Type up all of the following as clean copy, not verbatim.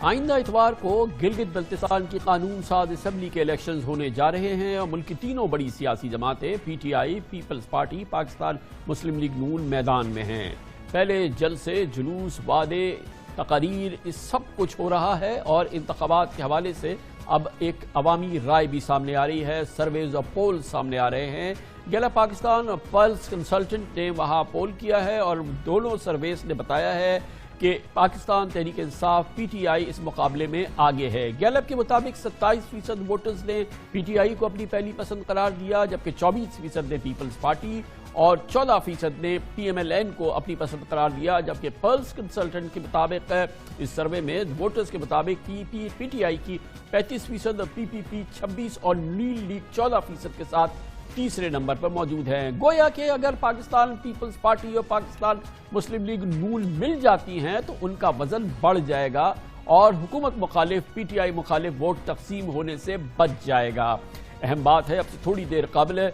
آئندہ اتوار کو گلگت بلتستان کی قانون ساز اسمبلی کے الیکشنز ہونے جا رہے ہیں اور ملک کی تینوں بڑی سیاسی جماعتیں پی ٹی آئی، پیپلز پارٹی، پاکستان مسلم لیگ نون میدان میں ہیں۔ پہلے جلسے، جلوس، وعدے، تقاریر، اس سب کچھ ہو رہا ہے اور انتخابات کے حوالے سے اب ایک عوامی رائے بھی سامنے آ رہی ہے، سرویز اور پول سامنے آ رہے ہیں۔ گیلپ پاکستان اور پلس کنسلٹنٹ نے وہاں پول کیا ہے اور دونوں سرویز نے بتایا ہے کہ پاکستان تحریک انصاف پی ٹی آئی اس مقابلے میں آگے ہے۔ گیلپ کے مطابق 27% ووٹرز نے پی ٹی آئی کو اپنی پہلی پسند قرار دیا، جبکہ 24% نے پیپلز پارٹی اور 14% نے پی ایم ایل این کو اپنی پسند قرار دیا، جبکہ پلس کنسلٹنٹ کے مطابق اس سروے میں ووٹرز کے مطابق پی ٹی آئی کی 35% اور پی پی پی 26 اور نیل لیگ 14% کے ساتھ تیسرے نمبر پر موجود ہیں۔ گویا کہ اگر پاکستان پیپلز پارٹی اور پاکستان مسلم لیگ نون مل جاتی ہیں تو ان کا وزن بڑھ جائے گا اور حکومت مخالف پی ٹی آئی مخالف ووٹ تقسیم ہونے سے بچ جائے گا۔ اہم بات ہے، اب سے تھوڑی دیر قبل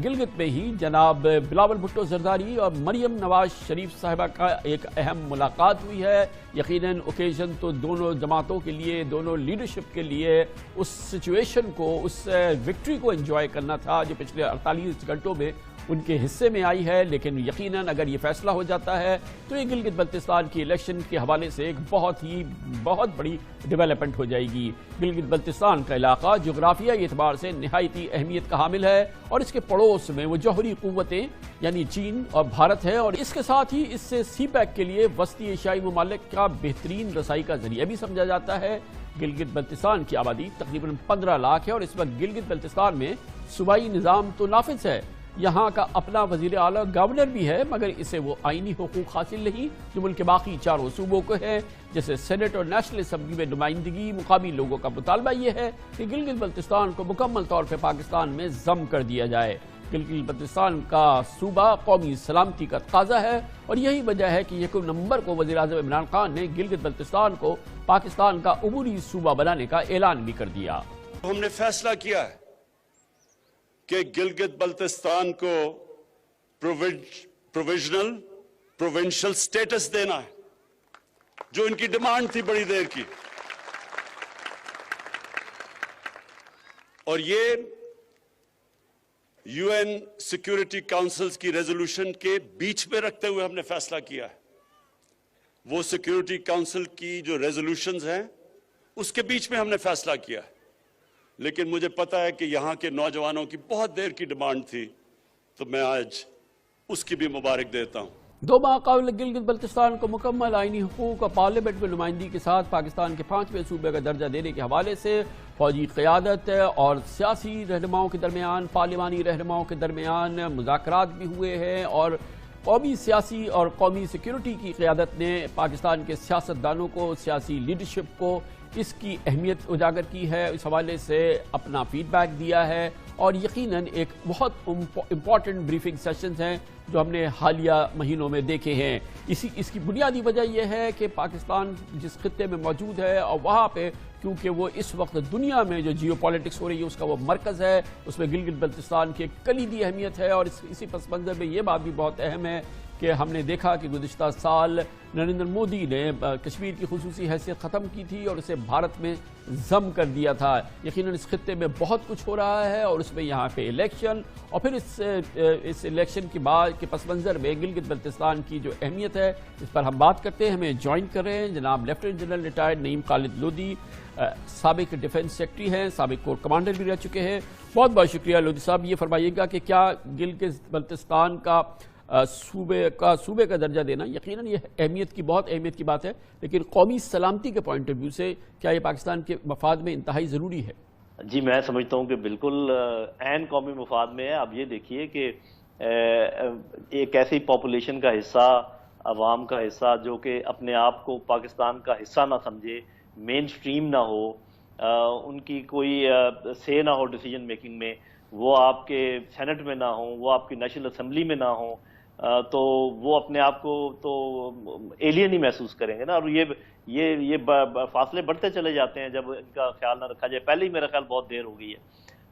گلگت میں ہی جناب بلاول بھٹو زرداری اور مریم نواز شریف صاحبہ کا ایک اہم ملاقات ہوئی ہے۔ یقیناً اوکیزن تو دونوں جماعتوں کے لیے، دونوں لیڈرشپ کے لیے اس سچویشن کو، اس وکٹری کو انجوائے کرنا تھا جو پچھلے 48 گھنٹوں میں ان کے حصے میں آئی ہے، لیکن یقیناً اگر یہ فیصلہ ہو جاتا ہے تو یہ گلگت بلتستان کی الیکشن کے حوالے سے ایک بہت بڑی ڈیولپمنٹ ہو جائے گی۔ گلگت بلتستان کا علاقہ جغرافیائی اعتبار سے نہایتی اہمیت کا حامل ہے اور اس کے پڑوس میں وہ جوہری قوتیں یعنی چین اور بھارت ہے، اور اس کے ساتھ ہی اس سے سی پیک کے لیے وسطی ایشیائی ممالک کا بہترین رسائی کا ذریعہ بھی سمجھا جاتا ہے۔ گلگت بلتستان کی آبادی تقریباً 15 لاکھ ہے اور اس وقت گلگت بلتستان میں صوبائی نظام تو نافذ ہے، یہاں کا اپنا وزیر اعلیٰ گورنر بھی ہے، مگر اسے وہ آئینی حقوق حاصل نہیں جو ملک کے باقی چاروں صوبوں کو ہے، جیسے سینٹ اور نیشنل اسمبلی میں نمائندگی۔ مقامی لوگوں کا مطالبہ یہ ہے کہ گلگت بلتستان کو مکمل طور پہ پاکستان میں ضم کر دیا جائے۔ گلگت بلتستان کا صوبہ قومی سلامتی کا تقاضا ہے اور یہی وجہ ہے کہ 1 نومبر کو وزیر اعظم عمران خان نے گلگت بلتستان کو پاکستان کا عبوری صوبہ بنانے کا اعلان بھی کر دیا۔ ہم نے فیصلہ کیا ہے کہ گلگت بلتستان کو پروونشل سٹیٹس دینا ہے، جو ان کی ڈیمانڈ تھی بڑی دیر کی، اور یہ یو این سیکیورٹی کاؤنسلز کی ریزولوشن کے بیچ میں رکھتے ہوئے ہم نے فیصلہ کیا ہے۔ وہ سیکیورٹی کاؤنسل کی جو ریزولوشنز ہیں اس کے بیچ میں ہم نے فیصلہ کیا ہے، لیکن مجھے پتا ہے کہ یہاں کے نوجوانوں کی بہت دیر کی ڈیمانڈ تھی، تو میں آج اس کی بھی مبارک دیتا ہوں۔ 2 ماہ قبل گلگت بلتستان کو مکمل آئینی حقوق اور پارلیمنٹ میں نمائندگی کے ساتھ پاکستان کے 5ویں صوبے کا درجہ دینے کے حوالے سے فوجی قیادت اور سیاسی رہنماؤں کے درمیان، پارلیمانی رہنماؤں کے درمیان مذاکرات بھی ہوئے ہیں اور قومی سیاسی اور قومی سیکیورٹی کی قیادت نے پاکستان کے سیاستدانوں کو، سیاسی لیڈرشپ کو اس کی اہمیت اجاگر کی ہے، اس حوالے سے اپنا فیڈ بیک دیا ہے اور یقیناً ایک بہت امپورٹنٹ بریفنگ سیشنز ہیں جو ہم نے حالیہ مہینوں میں دیکھے ہیں۔ اس کی بنیادی وجہ یہ ہے کہ پاکستان جس خطے میں موجود ہے اور وہاں پہ کیونکہ وہ اس وقت دنیا میں جو جیو پالیٹکس ہو رہی ہے اس کا وہ مرکز ہے، اس میں گلگت بلتستان کی ایک کلیدی اہمیت ہے، اور اسی پس منظر میں یہ بات بھی بہت اہم ہے کہ ہم نے دیکھا کہ گزشتہ سال نریندر مودی نے کشمیر کی خصوصی حیثیت ختم کی تھی اور اسے بھارت میں ضم کر دیا تھا۔ یقیناً اس خطے میں بہت کچھ ہو رہا ہے اور اس میں یہاں پہ الیکشن اور پھر اس الیکشن کے بعد کے پس منظر میں گلگت بلتستان کی جو اہمیت ہے اس پر ہم بات کرتے ہیں۔ ہمیں جوائن کر رہے ہیں جناب لیفٹیننٹ جنرل ریٹائرڈ نعیم خالد لودھی، سابق ڈیفنس سیکرٹری ہیں، سابق کور کمانڈر بھی رہ چکے ہیں۔ بہت بہت شکریہ لودھی صاحب۔ یہ فرمائیے گا کہ کیا گلگت بلتستان کا صوبے کا درجہ دینا یقیناً یہ بہت اہمیت کی بات ہے، لیکن قومی سلامتی کے پوائنٹ آف ویو سے کیا یہ پاکستان کے مفاد میں انتہائی ضروری ہے؟ جی میں سمجھتا ہوں کہ بالکل عین قومی مفاد میں ہے۔ اب یہ دیکھیے کہ ایک ایسی پاپولیشن کا حصہ، عوام کا حصہ جو کہ اپنے آپ کو پاکستان کا حصہ نہ سمجھے، مین سٹریم نہ ہو، ان کی کوئی سے نہ ہو ڈیسیجن میکنگ میں، وہ آپ کے سینٹ میں نہ ہوں، وہ آپ کی نیشنل اسمبلی میں نہ ہوں، تو وہ اپنے آپ کو تو ایلین ہی محسوس کریں گے نا، اور یہ فاصلے بڑھتے چلے جاتے ہیں جب ان کا خیال نہ رکھا جائے۔ پہلے ہی میرا خیال بہت دیر ہو گئی ہے،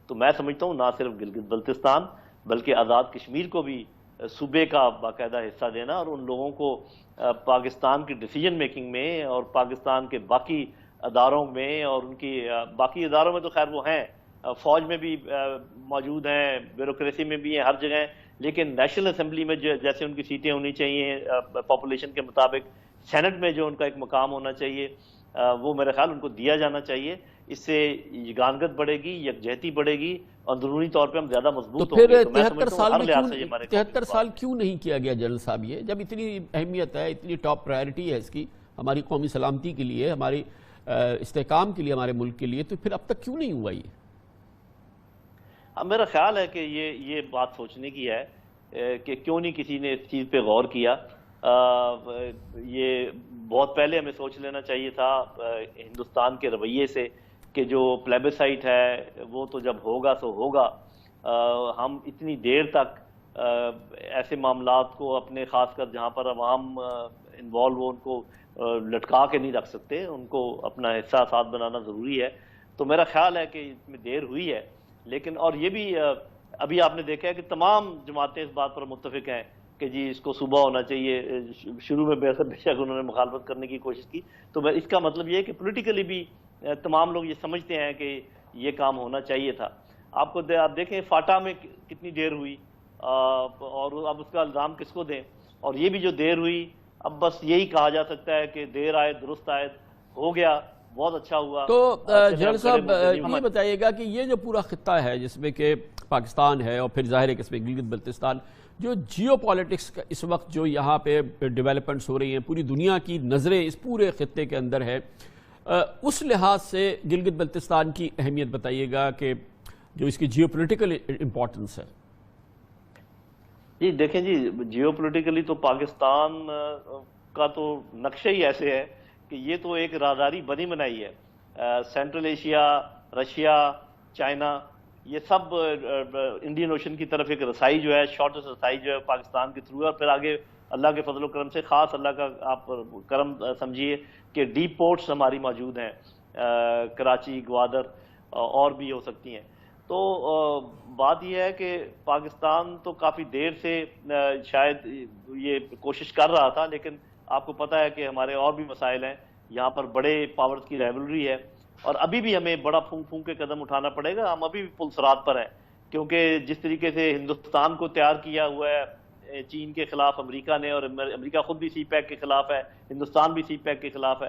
تو میں سمجھتا ہوں نہ صرف گلگت بلتستان بلکہ آزاد کشمیر کو بھی صوبے کا باقاعدہ حصہ دینا اور ان لوگوں کو پاکستان کی ڈیسیجن میکنگ میں اور پاکستان کے باقی اداروں میں اور ان کی باقی اداروں میں تو خیر وہ ہیں، فوج میں بھی موجود ہیں، بیوروکریسی میں بھی ہیں، ہر جگہ ہیں، لیکن نیشنل اسمبلی میں جیسے ان کی سیٹیں ہونی چاہیے پاپولیشن کے مطابق، سینٹ میں جو ان کا ایک مقام ہونا چاہیے وہ میرے خیال ان کو دیا جانا چاہیے. اس سے یگانگت بڑھے گی، یکجہتی بڑھے گی، اندرونی طور پہ ہم زیادہ مضبوط ہوں گے. تو پھر 73 سال کیوں نہیں کیا گیا جنرل صاحب یہ، جب اتنی اہمیت ہے، اتنی ٹاپ پرائرٹی ہے اس کی ہماری قومی سلامتی کے لیے، ہماری استحکام کے لیے، ہمارے ملک کے لیے، تو پھر اب تک کیوں نہیں ہوا یہ؟ میرا خیال ہے کہ یہ بات سوچنے کی ہے کہ کیوں نہیں کسی نے اس چیز پہ غور کیا. یہ بہت پہلے ہمیں سوچ لینا چاہیے تھا ہندوستان کے رویے سے کہ جو پلیبسائٹ ہے وہ تو جب ہوگا سو ہوگا. ہم اتنی دیر تک ایسے معاملات کو اپنے، خاص کر جہاں پر عوام انوالو ہو، ان کو لٹکا کے نہیں رکھ سکتے، ان کو اپنا حصہ ساتھ بنانا ضروری ہے. تو میرا خیال ہے کہ اس میں دیر ہوئی ہے، لیکن اور یہ بھی ابھی آپ نے دیکھا ہے کہ تمام جماعتیں اس بات پر متفق ہیں کہ جی اس کو صوبہ ہونا چاہیے. شروع میں بے شک انہوں نے مخالفت کرنے کی کوشش کی، تو اس کا مطلب یہ ہے کہ پولیٹیکلی بھی تمام لوگ یہ سمجھتے ہیں کہ یہ کام ہونا چاہیے تھا. آپ دیکھیں فاٹا میں کتنی دیر ہوئی، اور اب اس کا الزام کس کو دیں. اور یہ بھی جو دیر ہوئی، اب بس یہی کہا جا سکتا ہے کہ دیر آئے درست آئے، ہو گیا، بہت اچھا ہوا. تو جنرل صاحب یہ بتائیے گا کہ یہ جو پورا خطہ ہے جس میں کہ پاکستان ہے اور پھر ظاہر ہے کہ اس میں گلگت بلتستان، جو جیو پالیٹکس کا اس وقت جو یہاں پہ ڈیولپمنٹس ہو رہی ہیں، پوری دنیا کی نظریں اس پورے خطے کے اندر ہے، اس لحاظ سے گلگت بلتستان کی اہمیت بتائیے گا کہ جو اس کی جیو پولیٹیکل امپورٹنس ہے. جی دیکھیں جی، جیو پولیٹیکلی تو پاکستان کا تو نقشہ ہی ایسے ہے کہ یہ تو ایک راہداری بنی بنائی ہے. سینٹرل ایشیا، رشیا، چائنا، یہ سب انڈین اوشن کی طرف ایک رسائی جو ہے، شارٹسٹ رسائی جو ہے پاکستان کے تھرو ہے. اور پھر آگے اللہ کے فضل و کرم سے، خاص اللہ کا آپ کرم سمجھیے کہ ڈیپ پورٹس ہماری موجود ہیں، کراچی، گوادر اور بھی ہو سکتی ہیں. تو بات یہ ہے کہ پاکستان تو کافی دیر سے شاید یہ کوشش کر رہا تھا، لیکن آپ کو پتہ ہے کہ ہمارے اور بھی مسائل ہیں، یہاں پر بڑے پاورز کی رائیولری ہے، اور ابھی بھی ہمیں بڑا پھونک پھونک کے قدم اٹھانا پڑے گا. ہم ابھی بھی پل صراط پر ہیں، کیونکہ جس طریقے سے ہندوستان کو تیار کیا ہوا ہے چین کے خلاف امریکہ نے، اور امریکہ خود بھی سی پیک کے خلاف ہے، ہندوستان بھی سی پیک کے خلاف ہے،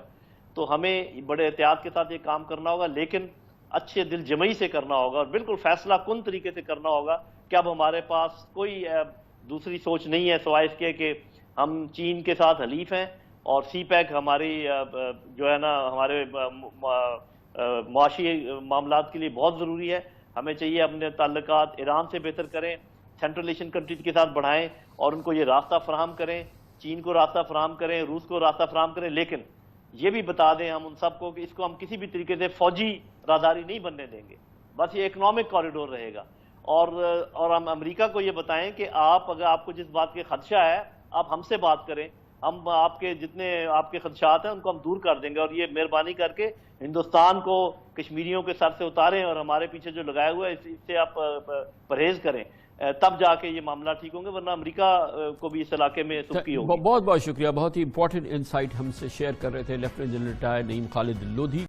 تو ہمیں بڑے احتیاط کے ساتھ یہ کام کرنا ہوگا، لیکن اچھے دل جمعی سے کرنا ہوگا اور بالکل فیصلہ کن طریقے سے کرنا ہوگا کہ اب ہمارے پاس کوئی دوسری سوچ نہیں ہے سوائے اس کے کہ ہم چین کے ساتھ حلیف ہیں، اور سی پیک ہماری جو ہے نا ہمارے معاشی معاملات کے لیے بہت ضروری ہے. ہمیں چاہیے اپنے تعلقات ایران سے بہتر کریں، سینٹرل ایشین کنٹریز کے ساتھ بڑھائیں اور ان کو یہ راستہ فراہم کریں، چین کو راستہ فراہم کریں، روس کو راستہ فراہم کریں، لیکن یہ بھی بتا دیں ہم ان سب کو کہ اس کو ہم کسی بھی طریقے سے فوجی راہداری نہیں بننے دیں گے، بس یہ اکنامک کوریڈور رہے گا. اور ہم امریکہ کو یہ بتائیں کہ اگر آپ کو جس بات کے خدشہ ہے آپ ہم سے بات کریں، ہم آپ کے جتنے آپ کے خدشات ہیں ان کو ہم دور کر دیں گے، اور یہ مہربانی کر کے ہندوستان کو کشمیریوں کے سر سے اتاریں اور ہمارے پیچھے جو لگایا ہوا ہے اس سے آپ پرہیز کریں، تب جا کے یہ معاملہ ٹھیک ہوں گے، ورنہ امریکہ کو بھی اس علاقے میں سبکی ہوگی. بہت بہت شکریہ. بہت ہی امپورٹنٹ انسائٹ ہم سے شیئر کر رہے تھے لیفٹیننٹ جنرل ریٹائر نعیم خالد لودھی.